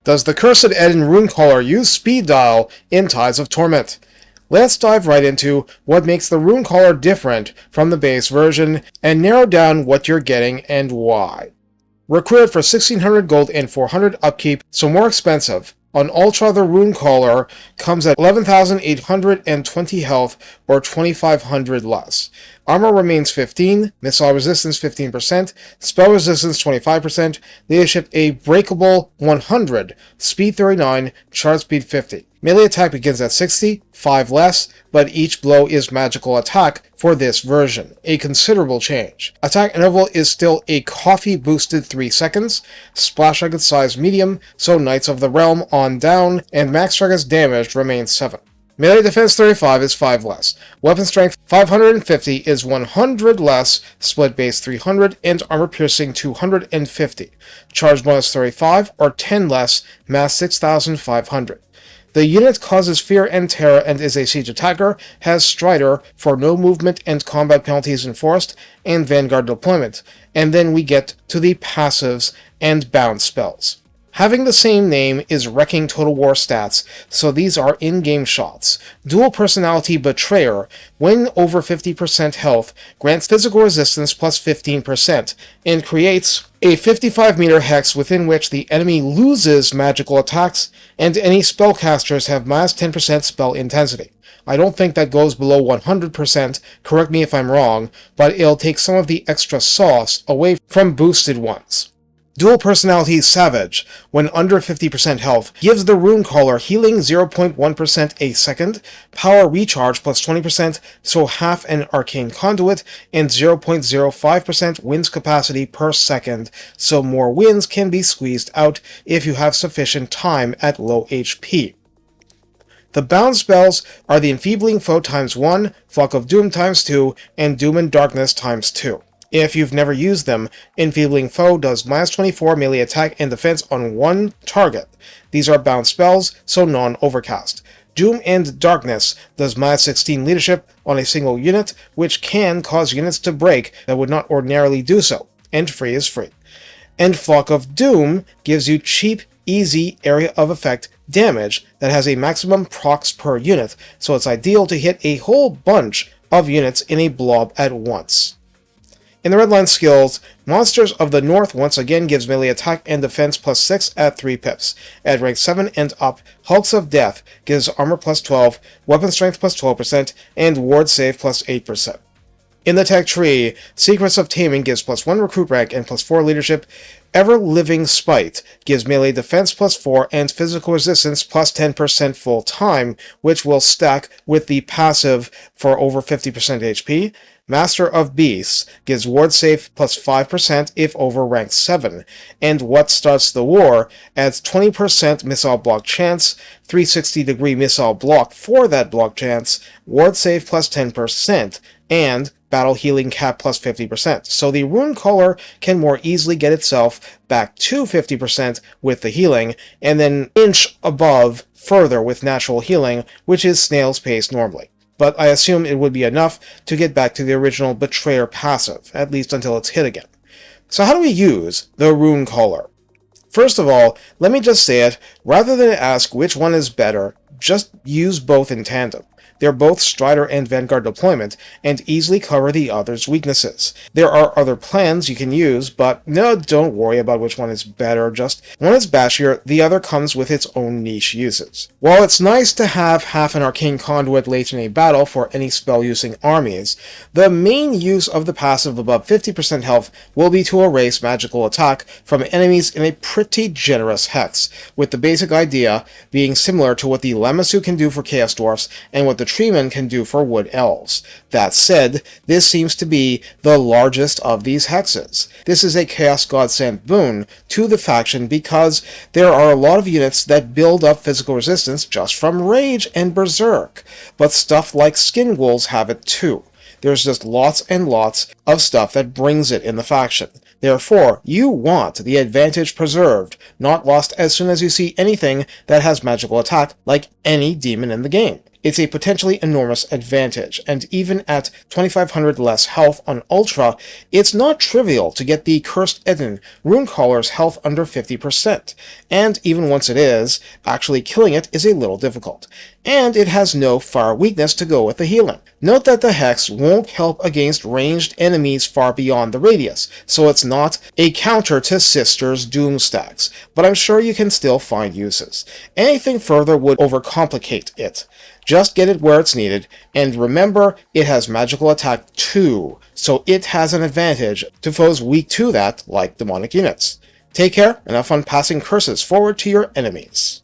Does the Curs'd Ettin Runecaller use speed dial in Tides of Torment? Let's dive right into what makes the Runecaller different from the base version and narrow down what you're getting and why. Recruited for 1600 gold and 400 upkeep, so more expensive. On Ultra, the Runecaller comes at 11,820 health or 2,500 less. Armor remains 15, missile resistance 15%, spell resistance 25%, leadership a breakable 100, speed 39, charge speed 50. Melee attack begins at 60, 5 less, but each blow is magical attack for this version, a considerable change. Attack interval is still a coffee boosted 3 seconds, splash target size medium, so Knights of the Realm on down, and max targets damaged remains 7. Melee defense 35 is 5 less. Weapon strength 550 is 100 less, split base 300, and armor piercing 250. Charge bonus 35 or 10 less, mass 6500. The unit causes fear and terror and is a siege attacker, has Strider for no movement and combat penalties enforced, and Vanguard deployment. And then we get to the passives and bound spells. Having the same name is wrecking Total War stats, so these are in-game shots. Dual Personality Betrayer, when over 50% health, grants physical resistance plus 15%, and creates a 55-meter hex within which the enemy loses magical attacks, and any spellcasters have minus 10% spell intensity. I don't think that goes below 100%, correct me if I'm wrong, but it'll take some of the extra sauce away from boosted ones. Dual Personality Savage, when under 50% health, gives the Runecaller healing 0.1% a second, power recharge plus 20%, so half an arcane conduit, and 0.05% winds capacity per second, so more winds can be squeezed out if you have sufficient time at low HP. The bound spells are the Enfeebling Foe times 1, Flock of Doom times 2, and Doom and Darkness times 2. If you've never used them, Enfeebling Foe does minus 24 melee attack and defense on one target. These are bound spells, so non-overcast. Doom and Darkness does minus 16 leadership on a single unit, which can cause units to break that would not ordinarily do so, and free is free. And Flock of Doom gives you cheap, easy area of effect damage that has a maximum procs per unit, so it's ideal to hit a whole bunch of units in a blob at once. In the Redline skills, Monsters of the North once again gives melee attack and defense plus 6 at 3 pips. At rank 7 and up, Hulks of Death gives armor plus 12, weapon strength plus 12%, and ward save plus 8%. In the tech tree, Secrets of Taming gives plus 1 recruit rank and plus 4 leadership. Ever-Living Spite gives melee defense plus 4 and physical resistance plus 10% full time, which will stack with the passive for over 50% HP. Master of Beasts gives ward save plus 5% if over rank 7, and What Starts the War adds 20% missile block chance, 360-degree missile block for that block chance, ward save plus 10%, and battle healing cap plus 50%, so the Runecaller can more easily get itself back to 50% with the healing, and then inch above further with natural healing, which is snail's pace normally. But I assume it would be enough to get back to the original Betrayer passive, at least until it's hit again. So how do we use the Runecaller? First of all, let me just say it, rather than ask which one is better, just use both in tandem. They're both Strider and Vanguard deployment, and easily cover the other's weaknesses. There are other plans you can use, but no, don't worry about which one is better, just one is bashier, the other comes with its own niche uses. While it's nice to have half an arcane conduit late in a battle for any spell-using armies, the main use of the passive above 50% health will be to erase magical attack from enemies in a pretty generous hex, with the basic idea being similar to what the Lammasu can do for Chaos Dwarfs and what the Treeman can do for Wood Elves. That said, this seems to be the largest of these hexes. This is a Chaos Godsend boon to the faction because there are a lot of units that build up physical resistance just from Rage and Berserk, but stuff like Skin Wolves have it too. There's just lots and lots of stuff that brings it in the faction. Therefore, you want the advantage preserved, not lost as soon as you see anything that has magical attack like any demon in the game. it's a potentially enormous advantage, and even at 2500 less health on Ultra, it's not trivial to get the Curs'd Ettin Runecaller's health under 50%, and even once it is, actually killing it is a little difficult. And it has no fire weakness to go with the healing. Note that the Hex won't help against ranged enemies far beyond the radius, so it's not a counter to Sister's Doom stacks, but I'm sure you can still find uses. Anything further would overcomplicate it. Just get it where it's needed, and remember, it has magical attack too, so it has an advantage to foes weak to that, like demonic units. Take care, and have fun passing curses forward to your enemies.